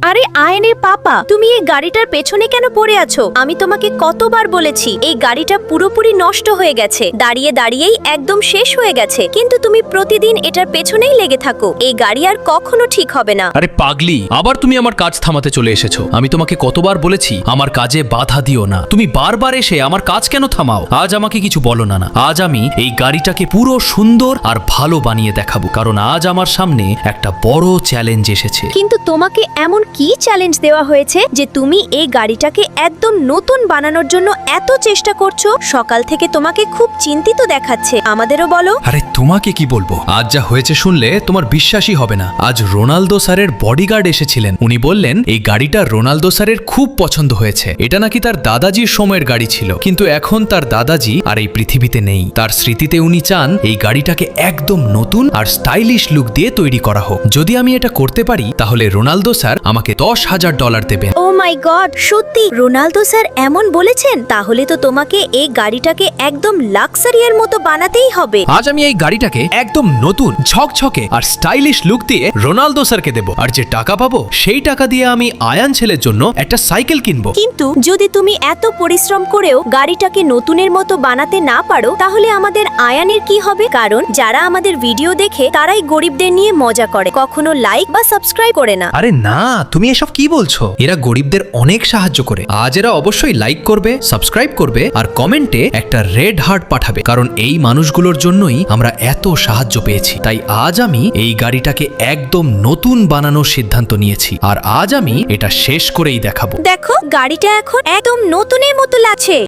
আরে আয়নের পাপা, তুমি এই গাড়িটার পেছনে কেন পড়ে আছো? আমি তোমাকে কতবার বলেছি এই গাড়িটা পুরোপুরি নষ্ট হয়ে গেছে, দাঁড়িয়ে দাঁড়িয়েই একদম শেষ হয়ে গেছে, কিন্তু তুমি প্রতিদিন এটার পেছনেই লেগে থাকো। এই গাড়ি আর কখনো ঠিক হবে না। আরে পাগলি, আবার তুমি আমার কাজ থামাতে চলে এসেছো। আমি তোমাকে কতবার বলেছি আমার কাজে বাধা দিও না, তুমি বারবার এসে আমার কাজ কেন থামাও? আজ আমাকে কিছু বলো না। আজ আমি এই গাড়িটাকে পুরো সুন্দর আর ভালো বানিয়ে দেখাবো, কারণ আজ আমার সামনে একটা বড় চ্যালেঞ্জ এসেছে। কিন্তু তোমাকে এমন কি চ্যালেঞ্জ দেওয়া হয়েছে যে তুমি এই গাড়িটাকে একদম নতুন বানানোর জন্য এত চেষ্টা করছো? সকাল থেকে তোমাকে খুব চিন্তিত দেখাচ্ছে, আমাদেরও বলো। আরে তোমাকে কি বলবো, আজ যা হয়েছে শুনলে তোমার বিশ্বাসই হবে না। আজ রোনালদো স্যারের বডিগার্ড এসেছিলেন। উনি বললেন এই গাড়িটা রোনালদো স্যারের খুব পছন্দ হয়েছে। এটা নাকি তার দাদাজির সময়ের গাড়ি ছিল, কিন্তু এখন তার দাদাজি আর এই পৃথিবীতে নেই। তার স্মৃতিতে উনি চান এই গাড়িটাকে একদম নতুন আর স্টাইলিশ লুক দিয়ে তৈরি করা হোক। যদি আমি এটা করতে পারি তাহলে রোনালদো স্যার আমাকে $10,000 দেবেন। ও মাই গড, সত্যি রোনালদো স্যার এমন বলেছেন? তাহলে তো তোমাকে এই গাড়িটাকে একদম লাক্সারিয়ার মতো বানাতেই হবে। আজ আমি এই গাড়িটাকে একদম নতুন, ঝকঝকে আর স্টাইলিশ লুক দিয়ে রোনালদো স্যারকে দেব, আর যে টাকা পাবো সেই টাকা দিয়ে আমি আয়ান ছেলের জন্য একটা সাইকেল কিনবো। কিন্তু যদি তুমি এত পরিশ্রম করেও গাড়িটাকে নতুনের মতো বানাতে না পারো, তাহলে আমাদের আয়ানের কি হবে? কারণ যারা আমাদের ভিডিও দেখে তারাই গরিবদের নিয়ে মজা করে, কখনো লাইক বা সাবস্ক্রাইব করে না। আরে না, তুমি এসব কি বলছো? এরা গরিবদের অনেক সাহায্য করে। আজ এরা অবশ্যই লাইক করবে, সাবস্ক্রাইব করবে আর কমেন্টে একটা রেড হার্ট পাঠাবে, কারণ এই মানুষগুলোর জন্যই আমরা এত সাহায্য পেয়েছি। তাই আজ আমি এই গাড়িটাকে একদম নতুন বানানোর সিদ্ধান্ত নিয়েছি, আর আজ আমি এটা শেষ করেই দেখাবো। দেখো গাড়িটা এখন একদম নতুনের মতো লাগছে।